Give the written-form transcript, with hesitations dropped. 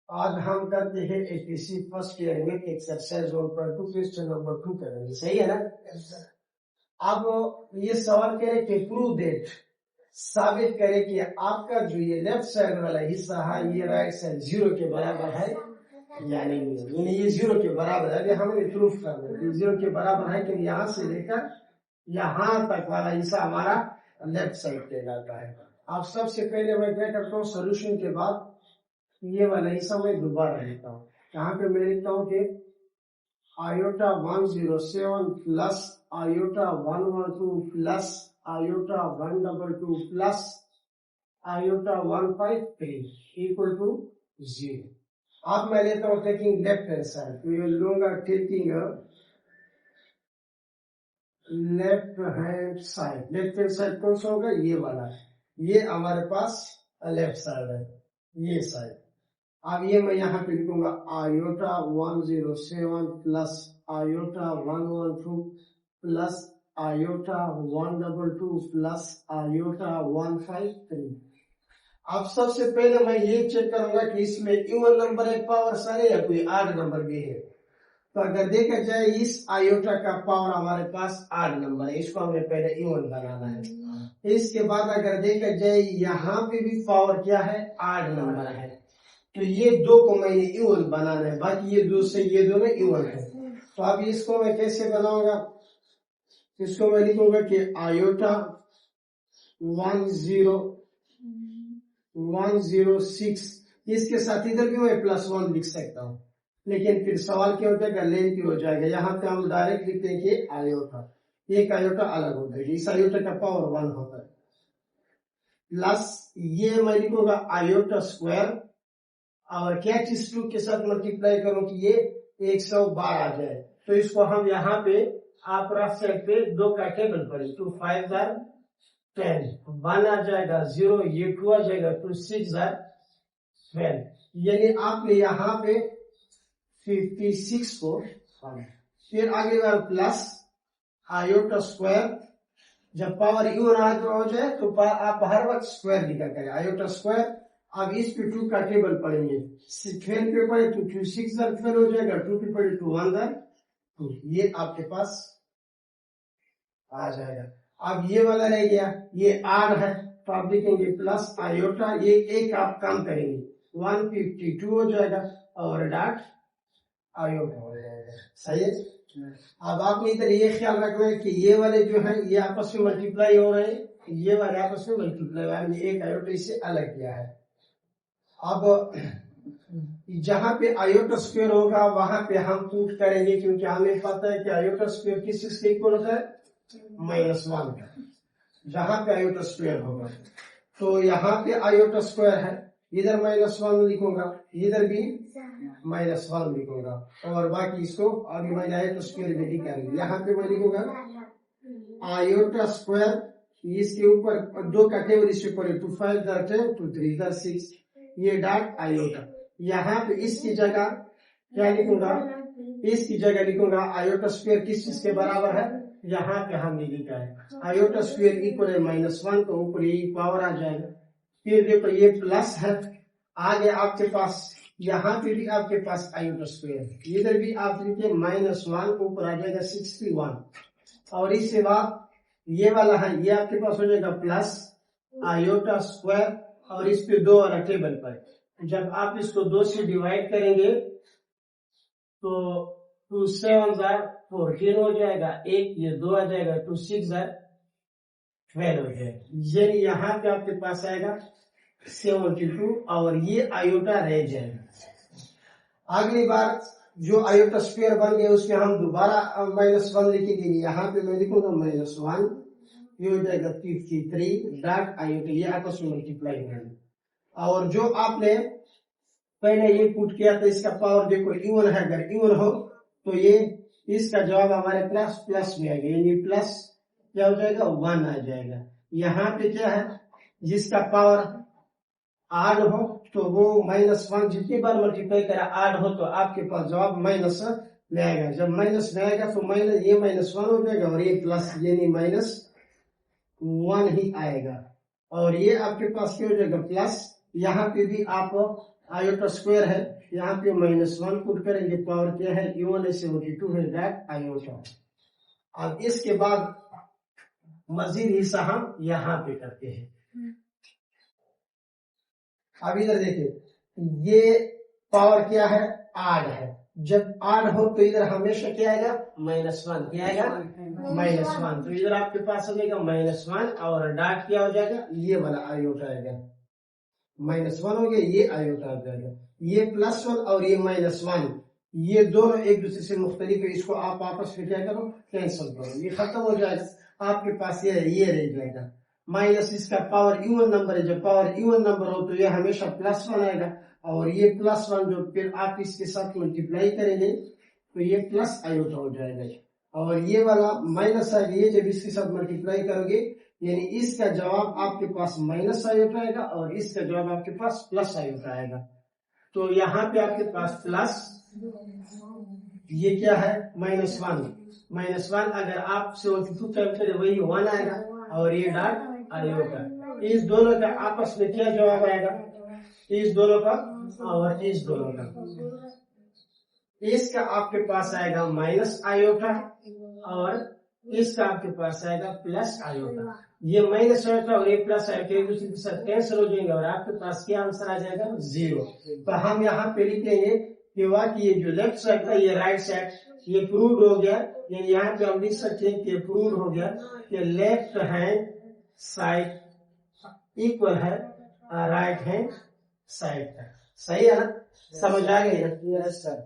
आज हम करते हैं एपीसी फर्स्ट ईयर में एक्सरसाइज नंबर 2 क्वेश्चन नंबर 2 करेंगे, सही है ना। अब ये सवाल करे कि प्रूव दैट, साबित करे कि आपका जो ये लेफ्ट साइड वाला हिस्सा है ये राइट साइड 0 के बराबर है या नहीं, यानी ये 0 के बराबर है। हमें प्रूफ करना है 0 के बराबर है कि यहाँ से लेकर यहाँ तक वाला हिस्सा हमारा लेफ्ट साइड कहलाता है। अब सबसे पहले मैं क्या करता हूँ, सोल्यूशन के बाद ये वाला हिस्सा मैं दोबारा लिखता हूँ। यहाँ पे मैं लिखता हूँ कि iota 107 plus iota 112 plus iota 122 plus iota 153 equal to 0। अब मैं लेता हूँ टेकिंग लेफ्ट हैंड साइड, तो ये लूंगा taking left hand side. Left hand side कौन सा होगा, ये वाला, ये हमारे पास लेफ्ट साइड है, ये साइड। अब ये मैं यहाँ पे लिखूंगा iota 107 plus iota 112 plus iota 122 plus iota 153। अब सबसे पहले मैं ये चेक करूंगा कि इसमें इवन नंबर है पावर सारे या कोई आड नंबर भी है। तो अगर देखा जाए इस आयोटा का पावर हमारे पास 8 नंबर है, इसको हमें पहले इवन बनाना है। इसके बाद अगर देखा जाए यहाँ पे भी पावर क्या है, 8 नंबर है, तो ये दो को मैंने इवन बनाना है, बाकी ये दो से ये दोनों इवन है। तो अब इसको मैं कैसे बनाऊंगा, इसको मैं लिखूंगा कि आयोटा 106, इसके साथ इधर भी मैं +1 लिख सकता हूँ, लेकिन फिर सवाल क्या हो जाएगा, लेंथी हो जाएगा। यहाँ पे हम डायरेक्ट लिखते हैं कि आयोटा, एक आयोटा अलग होता है, इस आयोटा का पावर 1 होता है, प्लस ये मैं लिखूंगा आयोटा स्क्वायर, और क्या चीज 2 के साथ मल्टीप्लाई करूं कि ये 112 आ जाए। तो इसको हम यहाँ पे आप रख सकते 2 का टेबल पर 2 5 10, 1 आ जाएगा 0, ये 2 आ जाएगा 2 6 12, यानी आपने यहाँ पे 56 को फिर आगे बार प्लस आयोटा स्क्वायर, जब पावर इवन हो जाए तो आप हर वक्त स्क्वायर निकल करें, आयोटा स्क्वायर। अब इस पे 2 का टेबल पढ़ेंगे, 12 पे पढ़े तो 2 6 12 हो जाएगा, 2 पे पढ़े तो 1 2, ये आपके पास आ जाएगा। अब ये वाला रह गया, ये 8 है, तो आप लिखेंगे प्लस आयोटा, ये एक आप काम करेंगे 152 हो जाएगा और डॉट आयोटा हो जाएगा, सही है। अब आपने इधर ये ख्याल रखना है कि ये वाले जो है ये आपस में मल्टीप्लाई हो रहे हैं, ये वाले आपस में मल्टीप्लाई हो रहे हैं, एक आयोटा इससे अलग किया है। अब जहां पे आयोटा स्क्वायर होगा वहां पे हम पुट करेंगे, क्योंकि हमें पता है कि आयोटा स्क्वायर किस चीज के इक्वल होता है, -1 का, जहां पे आयोटा स्क्वायर होगा। तो यहाँ पे आयोटा स्क्वायर है, इधर -1 लिखूंगा, इधर भी -1 लिखूंगा, और बाकी इसको अभी मैं आयोटा स्क्वायर में लिखेंगे। यहाँ पे मैं लिखूंगा आयोटा स्क्वायर, इसके ऊपर 2 का टेबल इसके ऊपर 2 5 10 2 3 6, ये डॉट आयोटा। यहाँ पे इसकी जगह क्या लिखूंगा, इसकी जगह लिखूंगा आयोटा स्क्वायर किस चीज के बराबर है, यहाँ पे हमने लिखा है आयोटा स्क्वायर इक्वल है -1, तो ऊपर ये पावर आ जाएगा। फिर देखो ये प्लस है, आगे आपके पास यहाँ पे भी आपके पास आयोटा स्क्वायर, इधर भी आप लिखे -1, ऊपर आ जाएगा 61, और इसके बाद ये वाला है, ये आपके पास हो जाएगा प्लस आयोटा स्क्वायर, और इस पे 2 वाला टेबल पर जब आप इसको 2 से डिवाइड करेंगे तो 2 7 14 हो जाएगा, एक ये 2 आ जाएगा, 2 6 12 हो जाएगा, यानी यहाँ पे आपके पास आएगा 72, और ये आयोटा रह जाएगा। अगली बार जो आयोटा स्क्वायर बन गया उसमें हम दोबारा -1 लिखेंगे, यहाँ पे मैं लिखूंगा -1, ये हो जाएगा 53 डॉट आयोटा, ये आपस में मल्टीप्लाई करेंगे। और जो आपने पहले ये पुट किया था इसका पावर देखो इवन है, अगर इवन हो तो ये इसका जवाब हमारे प्लस में आएगा, यानी प्लस क्या हो जाएगा 1 आ जाएगा। यहाँ पे क्या है, जिसका पावर 8 हो तो वो -1 जितनी बार मल्टीप्लाई करा 8 हो तो आपके पास जवाब माइनस में आएगा, जब माइनस में आएगा तो माइनस ये -1 हो जाएगा और ये प्लस, यानी -1 ही आएगा, और ये आपके पास क्या हो जाएगा प्लस। यहाँ पे भी आप आयोटा स्क्वायर है, यहाँ पे -1 पुट करेंगे, पावर क्या है E1 72 है, दैट आयोटा। अब इसके बाद मजीद हिस्सा हम यहाँ पे करते हैं। अब इधर देखिए, ये पावर क्या है, आड है। जब आड हो तो इधर हमेशा क्या आएगा, -1, क्या आएगा, -1। तो इधर आपके पास हो जाएगा -1 और डॉट क्या हो जाएगा, ये वाला आयोटा आएगा। -1 हो गया, ये आयोटा आ जाएगा। ये +1 और ये -1, ये दोनों एक दूसरे से मुख्तलिफ है, इसको आप आपस में क्या करो, कैंसिल करो, ये खत्म हो जाएगा। आपके पास ये रह जाएगा। माइनस इसका पावर इवन नंबर है, जब पावर इवन नंबर हो तो ये हमेशा +1 आएगा, और ये +1 जो फिर आप इसके साथ मल्टीप्लाई करेंगे तो ये प्लस आयोटा हो जाएगा। और ये वाला माइनस आएगा, ये जब इसके साथ मल्टीप्लाई करोगे यानी इसका जवाब आपके पास माइनस आयोटा आएगा और इसका जवाब आपके पास प्लस आयोटा आएगा। तो यहाँ पे आपके पास प्लस, ये क्या है -1 अगर आप 72 टाइम करें वही 1 आएगा, और ये डॉट आयोटा। इस दोनों का आपस में क्या जवाब आएगा, इस दोनों का और इस दोनों का, इसका आपके पास आएगा माइनस आयोटा और इसका आपके पास आएगा प्लस आयोटा। ये माइनस आयोटा और ये प्लस आयोटा एक दूसरे के साथ कैंसिल हो जाएंगे और आपके पास क्या आंसर आ जाएगा, 0। तो हम यहाँ पे लिखेंगे कि वाकई ये जो लेफ्ट साइड था ये राइट साइड, ये प्रूव हो गया। यानी यहाँ पे हम लिख सकते हैं कि प्रूव हो गया कि लेफ्ट हैंड साइड इक्वल है राइट हैंड साइड का। सही है ना, समझ आ गई ना? Yes sir.